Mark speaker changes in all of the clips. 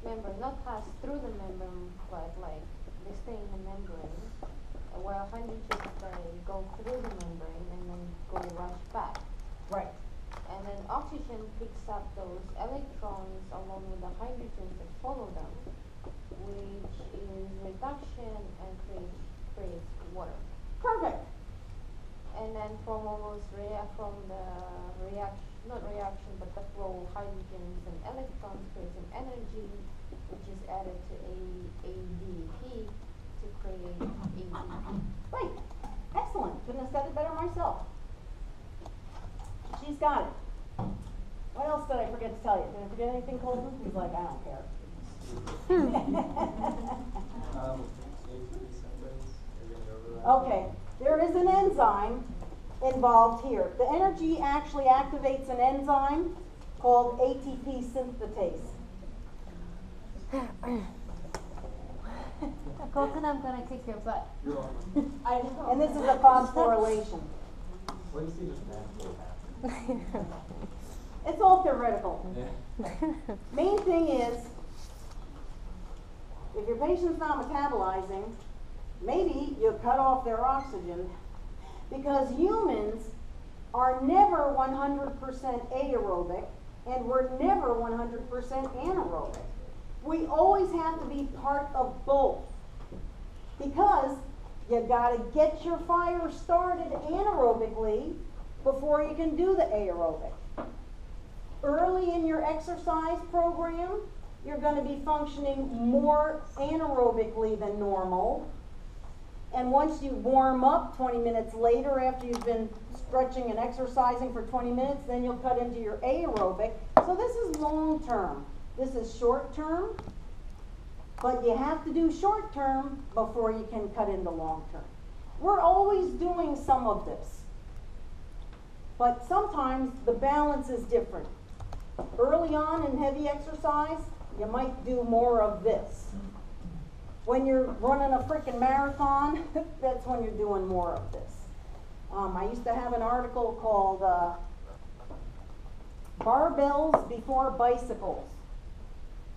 Speaker 1: membrane, not pass through the membrane, but like they stay in the membrane, while hydrogen they go through the membrane and then go rush back.
Speaker 2: Right.
Speaker 1: And then oxygen picks up those electrons along with the hydrogens that follow them, which is reduction and creates water.
Speaker 2: Perfect.
Speaker 1: And then from the reaction, not reaction, but the flow of hydrogens and electrons creates an energy, which is added to ADP to create ATP.
Speaker 2: Right. Excellent. Couldn't have said it better myself. She's got it. What else did I forget to tell you? Did I forget anything, Colton? He's like, I don't care. Okay. There is an enzyme involved here. The energy actually activates an enzyme called ATP synthetase.
Speaker 1: Colton, I'm gonna kick your butt.
Speaker 2: And this is a phosphorylation.
Speaker 3: What do you see this man?
Speaker 2: It's all theoretical.
Speaker 3: Yeah.
Speaker 2: Main thing is, if your patient's not metabolizing, maybe you cut off their oxygen, because humans are never 100% aerobic and we're never 100% anaerobic. We always have to be part of both, because you got to get your fire started anaerobically before you can do the aerobic. Early in your exercise program, you're going to be functioning more anaerobically than normal. And once you warm up 20 minutes later, after you've been stretching and exercising for 20 minutes, then you'll cut into your aerobic. So this is long term. This is short term. But you have to do short term before you can cut into long term. We're always doing some of this. But sometimes the balance is different. Early on in heavy exercise, you might do more of this. When you're running a freaking marathon, that's when you're doing more of this. I used to have an article called Barbells Before Bicycles.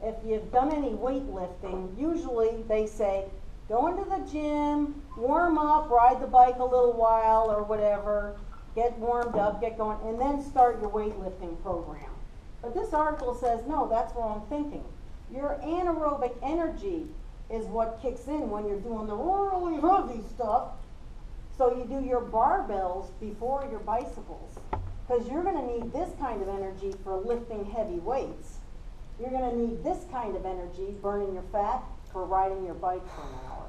Speaker 2: If you've done any weightlifting, usually they say, go into the gym, warm up, ride the bike a little while or whatever, get warmed up, get going, and then start your weightlifting program. But this article says, no, that's wrong thinking. Your anaerobic energy is what kicks in when you're doing the really heavy stuff. So you do your barbells before your bicycles, because you're going to need this kind of energy for lifting heavy weights. You're going to need this kind of energy, burning your fat, for riding your bike for an hour.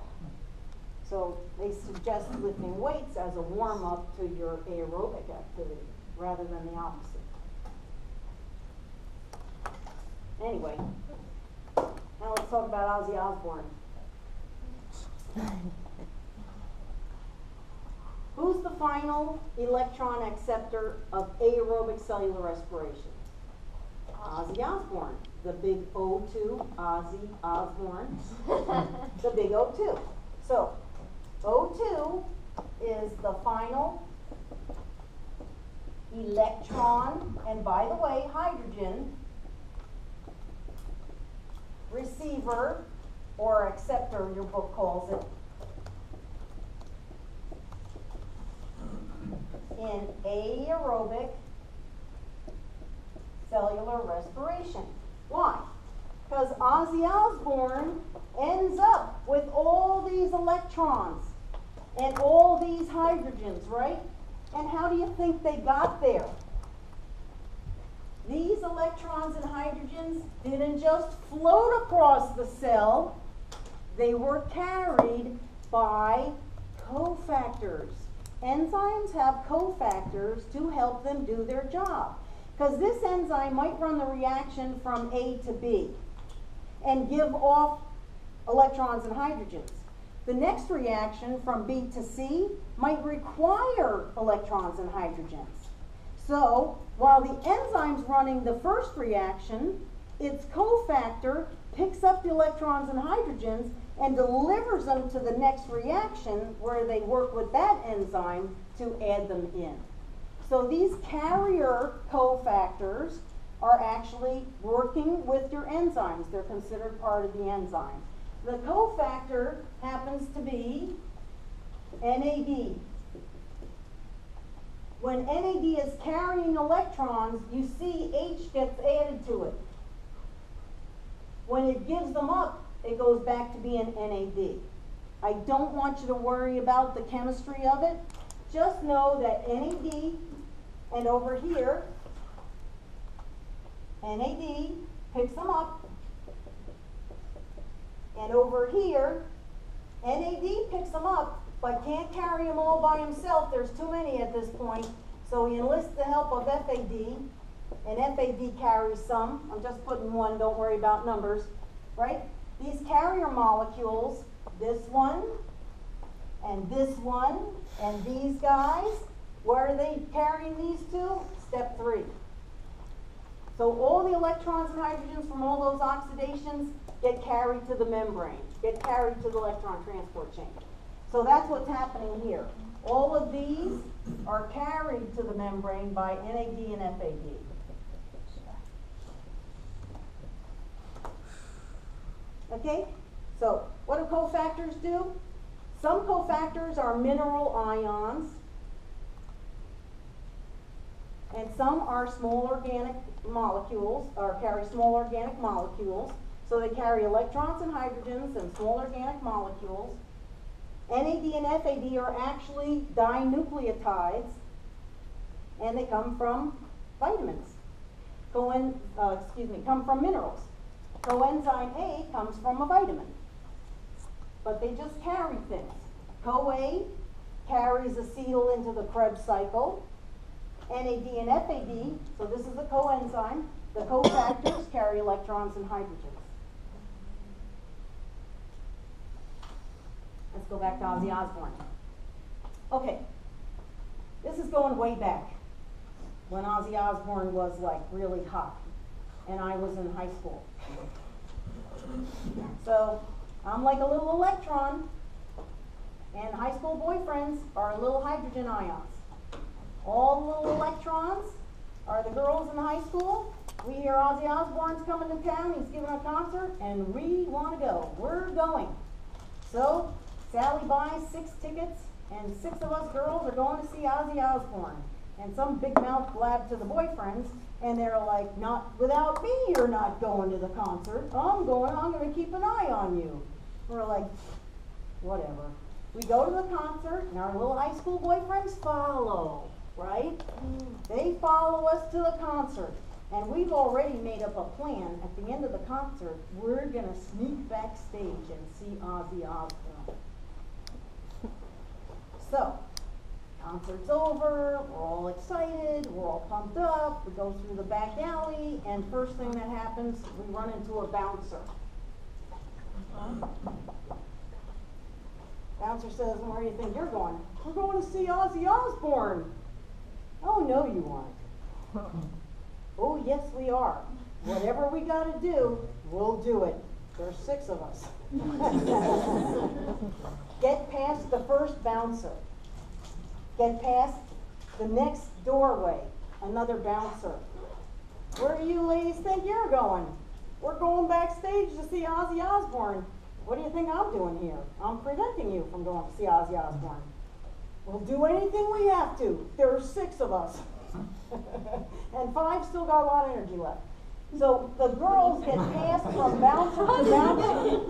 Speaker 2: So they suggest lifting weights as a warm-up to your aerobic activity, rather than the opposite. Anyway, now let's talk about Ozzy Osbourne. Who's the final electron acceptor of aerobic cellular respiration? Ozzy Osbourne, the big O2, Ozzy Osbourne, the big O2. So, O2 is the final electron, and by the way, hydrogen, receiver, or acceptor, your book calls it, in aerobic cellular respiration. Why? Because Ozzy Osbourne ends up with all these electrons and all these hydrogens, right? And how do you think they got there? These electrons and hydrogens didn't just float across the cell, they were carried by cofactors. Enzymes have cofactors to help them do their job. Because this enzyme might run the reaction from A to B and give off electrons and hydrogens. The next reaction from B to C might require electrons and hydrogens. So, while the enzyme's running the first reaction, its cofactor picks up the electrons and hydrogens and delivers them to the next reaction where they work with that enzyme to add them in. So these carrier cofactors are actually working with your enzymes. They're considered part of the enzyme. The cofactor happens to be NAD. When NAD is carrying electrons, you see H gets added to it. When it gives them up, it goes back to being NAD. I don't want you to worry about the chemistry of it. Just know that NAD, and over here, NAD picks them up, and over here, NAD picks them up, but can't carry them all by himself. There's too many at this point, so he enlists the help of FAD, and FAD carries some. I'm just putting one, don't worry about numbers, right? These carrier molecules, this one, and these guys, where are they carrying these to? Step 3. So all the electrons and hydrogens from all those oxidations get carried to the membrane, get carried to the electron transport chain. So that's what's happening here. All of these are carried to the membrane by NAD and FAD. Okay? So what do cofactors do? Some cofactors are mineral ions, and some are small organic molecules, or carry small organic molecules. So they carry electrons and hydrogens and small organic molecules. NAD and FAD are actually dinucleotides, and they come from vitamins. Come from minerals. Coenzyme A comes from a vitamin, but they just carry things. CoA carries acetyl into the Krebs cycle. NAD and FAD, so this is a coenzyme. The cofactors carry electrons and hydrogens. Let's go back to Ozzy Osbourne. Okay, this is going way back when Ozzy Osbourne was like really hot, and I was in high school. So I'm like a little electron, and high school boyfriends are little hydrogen ions. All the little electrons are the girls in high school. We hear Ozzy Osbourne's coming to town, he's giving a concert, and we want to go. We're going. So Sally buys 6 tickets, and 6 of us girls are going to see Ozzy Osbourne. And some big mouth blab to the boyfriends, and they're like, not without me, you're not going to the concert. I'm going to keep an eye on you. We're like, whatever. We go to the concert, and our little high school boyfriends follow, right? They follow us to the concert. And we've already made up a plan. At the end of the concert, we're going to sneak backstage and see Ozzy Osbourne. So, concert's over, we're all excited, we're all pumped up, we go through the back alley, and first thing that happens, we run into a bouncer. Bouncer says, where do you think you're going? We're going to see Ozzy Osbourne. Oh, no you aren't. Oh, yes we are. Whatever we gotta do, we'll do it. There's 6 of us. Get past the first bouncer. Get past the next doorway, another bouncer. Where do you ladies think you're going? We're going backstage to see Ozzy Osbourne. What do you think I'm doing here? I'm preventing you from going to see Ozzy Osbourne. We'll do anything we have to. There are 6 of us. And 5 still got a lot of energy left. So the girls get passed from bouncer to bouncer.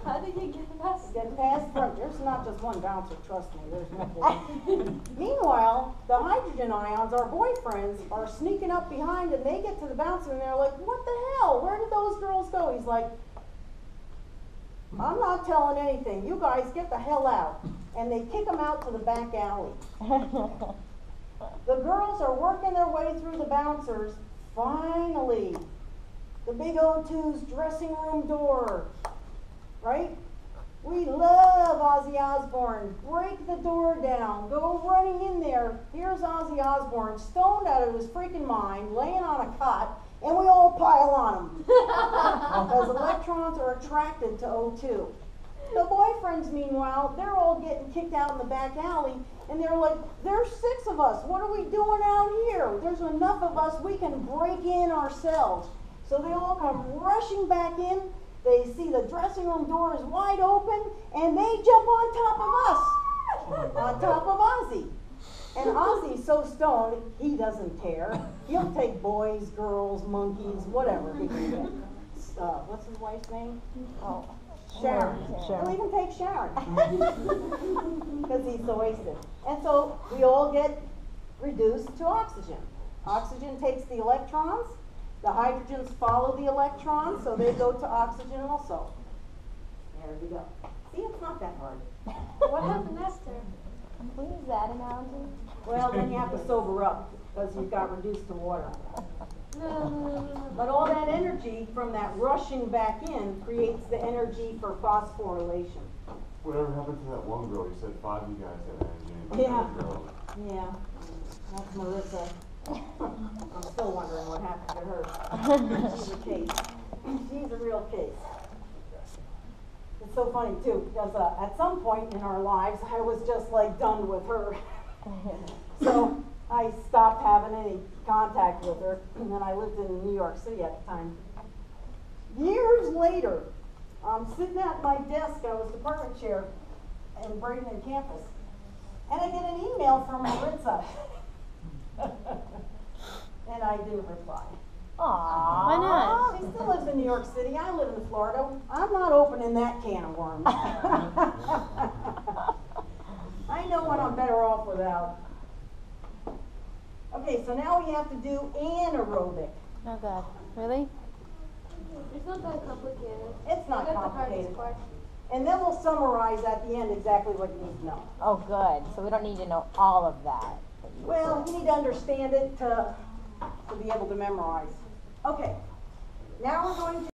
Speaker 1: How did you get past?
Speaker 2: Get past from, there's not just one bouncer, trust me, there's multiple. Meanwhile, the hydrogen ions, our boyfriends, are sneaking up behind, and they get to the bouncer and they're like, what the hell? Where did those girls go? He's like, I'm not telling anything. You guys get the hell out. And they kick them out to the back alley. The girls are working their way through the bouncers. Finally, the big O2's dressing room door, right? We love Ozzy Osbourne. Break the door down. Go running in there. Here's Ozzy Osbourne, stoned out of his freaking mind, laying on a cot, and we all pile on him. Because electrons are attracted to O2. The boyfriends, meanwhile, they're all getting kicked out in the back alley, and they're like, there's 6 of us, what are we doing out here? There's enough of us, we can break in ourselves. So they all come rushing back in, they see the dressing room door is wide open, and they jump on top of us, on top of Ozzy. And Ozzy's so stoned, he doesn't care. He'll take boys, girls, monkeys, whatever he can get. What's his wife's name?
Speaker 4: Oh.
Speaker 2: Sharon.
Speaker 4: Sharon.
Speaker 2: He'll even take Sharon. Because he's so wasted. And so we all get reduced to oxygen. Oxygen takes the electrons. The hydrogens follow the electrons, so they go to oxygen also. There we go. See, it's not that hard.
Speaker 1: What happened after?
Speaker 4: Can we use that analogy?
Speaker 2: Well, then you have to sober up because you got reduced to water.
Speaker 1: No.
Speaker 2: But all that energy from that rushing back in creates the energy for phosphorylation.
Speaker 5: Whatever happened to that one girl? You said 5 of you guys had energy. and
Speaker 2: Yeah.
Speaker 5: one girl.
Speaker 2: Yeah, that's Marissa. I'm still wondering what happened to her. She's a case. She's a real case. It's so funny too, because at some point in our lives, I was just like done with her. So I stopped having any contact with her, and then I lived in New York City at the time. Years later, I'm sitting at my desk, I was department chair in Bradenton campus, and I get an email from Maritza. And I didn't reply.
Speaker 4: Aww.
Speaker 1: Why not?
Speaker 2: She still lives in New York City, I live in Florida. I'm not opening that can of worms. I know what I'm better off without. Okay, so now we have to do anaerobic.
Speaker 4: Oh God. Really?
Speaker 1: It's not that complicated.
Speaker 2: It's not
Speaker 1: That's
Speaker 2: complicated.
Speaker 1: the hardest part.
Speaker 2: And then we'll summarize at the end exactly what you need to know.
Speaker 4: Oh, good. So we don't need to know all of that.
Speaker 2: Well, you need to understand it to be able to memorize. Okay, now we're going to